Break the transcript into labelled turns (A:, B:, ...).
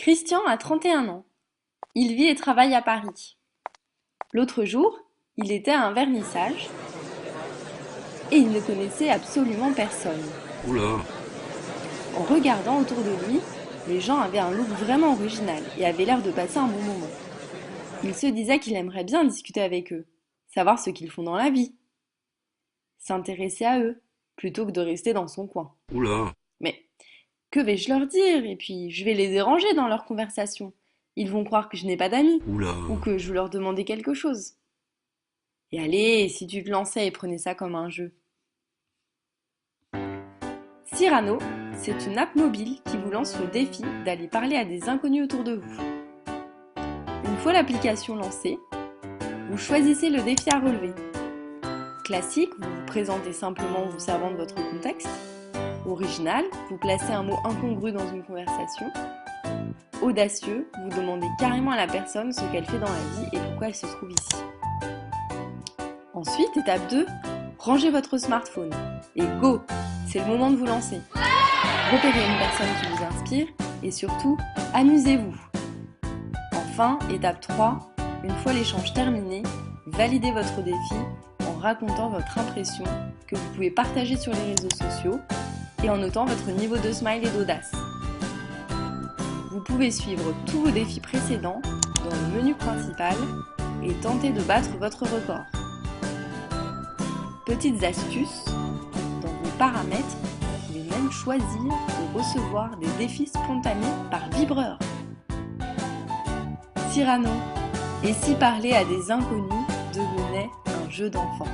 A: Christian a 31 ans. Il vit et travaille à Paris. L'autre jour, il était à un vernissage et il ne connaissait absolument personne.
B: Oula,
A: En regardant autour de lui, les gens avaient un look vraiment original et avaient l'air de passer un bon moment. Il se disait qu'il aimerait bien discuter avec eux, savoir ce qu'ils font dans la vie, s'intéresser à eux, plutôt que de rester dans son coin.
B: oula,
A: Mais que vais-je leur dire? Et puis, je vais les déranger dans leur conversation. Ils vont croire que je n'ai pas d'amis,
B: oula.
A: ou que je veux leur demander quelque chose. Et allez, si tu te lançais et prenais ça comme un jeu. Cyrano, c'est une app mobile qui vous lance le défi d'aller parler à des inconnus autour de vous. Une fois l'application lancée, vous choisissez le défi à relever. Classique, vous vous présentez simplement en vous servant de votre contexte. Original, vous placez un mot incongru dans une conversation. Audacieux, vous demandez carrément à la personne ce qu'elle fait dans la vie et pourquoi elle se trouve ici. Ensuite, étape 2, rangez votre smartphone. Et go, c'est le moment de vous lancer. Repérez une personne qui vous inspire et surtout, amusez-vous. Enfin, étape 3, une fois l'échange terminé, validez votre défi en racontant votre impression que vous pouvez partager sur les réseaux sociaux et en notant votre niveau de smile et d'audace. Vous pouvez suivre tous vos défis précédents dans le menu principal et tenter de battre votre record. Petites astuces, dans vos paramètres, vous pouvez même choisir de recevoir des défis spontanés par vibreur. Cyrano, et si parler à des inconnus devenait un jeu d'enfant?